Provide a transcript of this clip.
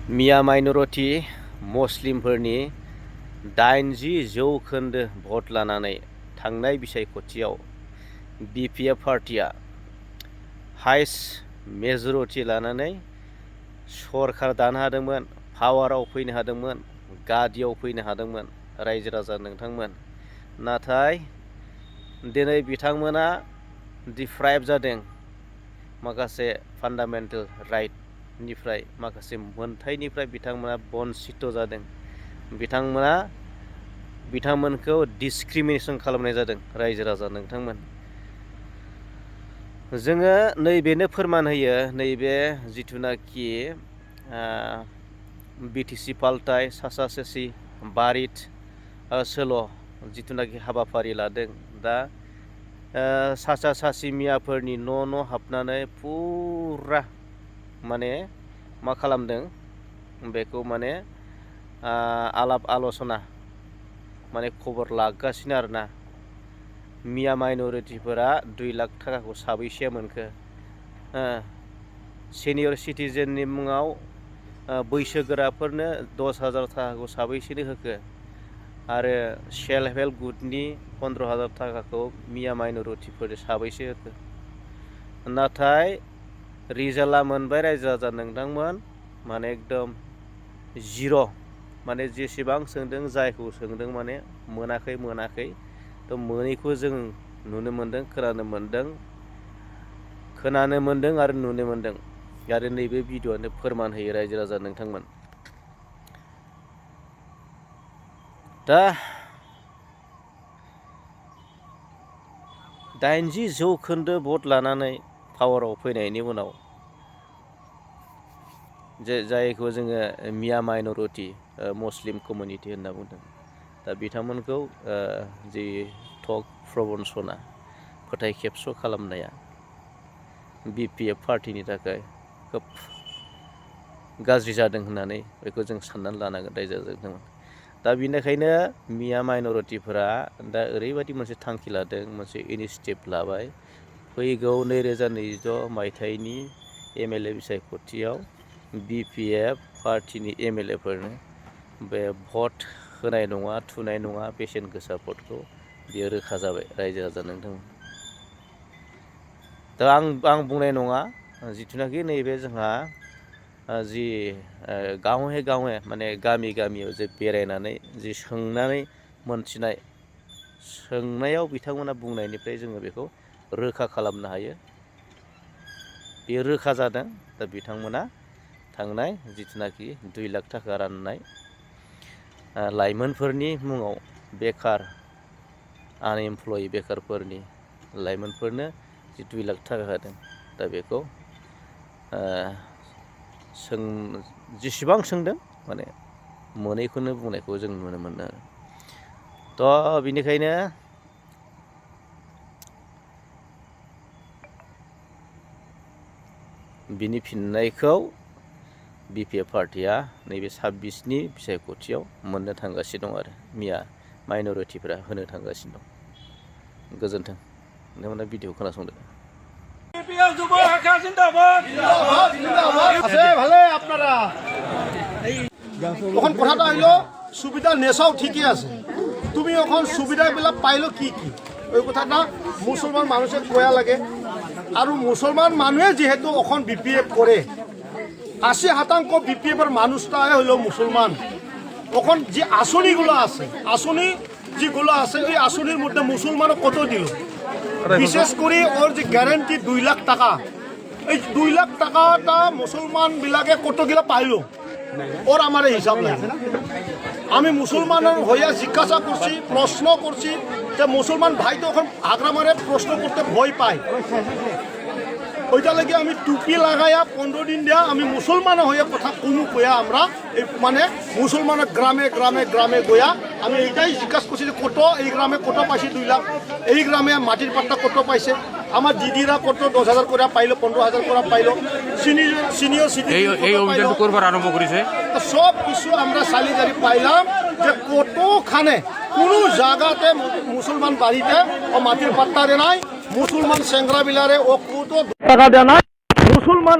मिया minority मुस्लिमफोरनि 80% भट लानानै थांनाय बिसायख'थियाव बिपिएफ पार्टिया हाइस्ट मेजरिटी लानानै सरकार दानो हादोंमोन, पावाराव फैनो हादोंमोन, गादियाव फैनो हादोंमोन रायजो राजा नोंथांमोन। नाथाय दिनै बिथांमोना डिप्राइभ जादों माखासे फान्डामेन्टेल राइटनिफ्राय, माखासे मोनथायनिफ्राय बिथांमोना बन्सित जादों। बिथांमोनखौ डिसक्रिमिनेसन खालामनाय जादों रायजो राजा नोंथांमोन। जोङो नैबेनो फोरमान होयो, नैबे जिथुनाखि बिटिसि पाल्टाय सासा सेसि बारिद सोल' जिथुनाखि हाबाफारि लादों, दा सासा सासि मियाफोरनि न' हाबनानै फुरा माने मा खालामदों बेखौ माने आलाप आलसना माने खबर लागासिनो आरोना। मिया माइनरिटिफोरा 2 लाख थाखाखौ साबैसेया मोनखो? सिनियर सिटिजेननि मुङाव बैसोगोराफोरनो 10,000 थाखाखौ साबैसेनो होखो? आरो सेल्फ हेल्प ग्रुपनि 15,000 थाखाखौ मिया माइनरिटिफोरनो साबैसे होखो? नाथाय रिजाल्टआ मोनबाय रायजो राजा नोंथांमोन, माने एकदम 0। माने जेसेबां सोंदों, जायखौ सोंदों माने मोनाखै। थ' मोनैखौ जों नुनो मोन्दों, खोनानो मोन्दों आरो नुनो मोन्दों। आरो नैबे भिडिअ'आनो फोरमान होयो रायजो राजा नोंथांमोन। दा 80% भट लानानै पावाराव फैनायनि उनाव जायखौ जोङो मिया माइनरिटी मुस्लिम कमिउनिटि होनना बुंदों, दा बिथांमोनखौ जि टक प्रबन्सना फोथाय खेबस' खालामनाया बिपिएफ पार्टिनि थाखाय खोब गाज्रि जादों होननानै बेखौ जों साननानै लानांगोन रायजो राजाजों। दा बेनिखायनो मिया माइनरिटिफोरा दा ओरैबायदि मोनसे थांखि लादों, मोनसे इनिसिएटिभ लाबाय, फैगौ 2026 मायथाइनि एमएलए बिसायख'थियाव बिपिएफ पार्टिनि एमएलएफोरनो बे भट होनाय नङा, थुनाय नङा, बेसेन गोसा भटखौ बियो रोखा जाबाय रायजो राजा नोंथांमोन। दा आं बुंनाय नङा, जिथुनाखि नैबे जोंहा जि गावे माने गामियाव जे बेरायनानै जि सोंनानै मोनथिनाय, सोंनायाव बिथांमोना बुंनायनिफ्राय जोङो बेखौ रोखा खालामनो हायो। बेयो रोखा जादों। दा बिथांमोना थांनाय जिथुनाखि 2 लाख थाखा राननाय लाइमोनफोरनि मुङाव, बेकार आनएमप्लयि बेकारफोरनि लाइमोनफोरनो जि 2 लाख थाखा होदों, दा बेखौ जेसेबां सोंदों माने मोनैखौनो बुंनायखौ जों नुनो मोनो। थ' बिनिखायनो बिनि फिननायखौ बिपिएफ पार्टिया नैबे 26नि बिसायख'थियाव मोननो थांगासिनो दं आरो मिया माइनरिटिफोरा होनो थांगासिनो दं। गोजोन्थों। नोंथांमोना भिडिअ खोनासंदो। ভালে আপনারা এখন কথাটা হইল সুবিধা নেশাও ঠিকই আছে, তুমি এখন সুবিধাবিলাক পাইলো কি ওই কথাটা মুসলমান মানুষের কয়া লাগে। আর মুসলমান মানুষে যেহেতু এখন বিপিএফ করে, 80% বিপিএফের মানুষটাই হইল মুসলমান। এখন যে আসনিগুলো আছে, যেগুলো আছে, এই আসনির মধ্যে মুসলমানও কত দিল? বিশেষ করে ওর যে গ্যারেন্টি 2 লাখ টাকা, এই 2 লাখ টাকাটা মুসলমান বিলাকে কতগুলা পাইলো ওর আমার হিসাব লাগে। আমি মুসলমানের হইয়া জিজ্ঞাসা করছি, প্রশ্ন করছি, যে মুসলমান ভাই তো এখন আগ্রামারে প্রশ্ন করতে ভয় পায়। ওইটা লাগে আমি টুপি লাগাইয়া 15 দিন দিয়া আমি মুসলমান হইয়া কথা কোনো কয়া আমরা এই মানে মুসলমানের গ্রামে গয়া আমি এইটাই জিজ্ঞাসা করছি যে কত এই গ্রামে কত পাইছে 2 লাখ, এই গ্রামে মাটির পাট্টা কত পাইছে, আমার দিদিরা কত 10,000 করে পাইলো, 15,000 করে পাইলো, সিনিয়র এই অভিযান করবার আরম্ভ করেছে। সব কিছু আমরা সালিজারি পাইলাম যে কতখানে কোনো জায়গাতে মুসলমান বাড়িতে ও মাটির পাট্টা দেয় নাই, মুসলমান সেংরা বিলারে ও কত টাকা দেয় নাই, মুসলমান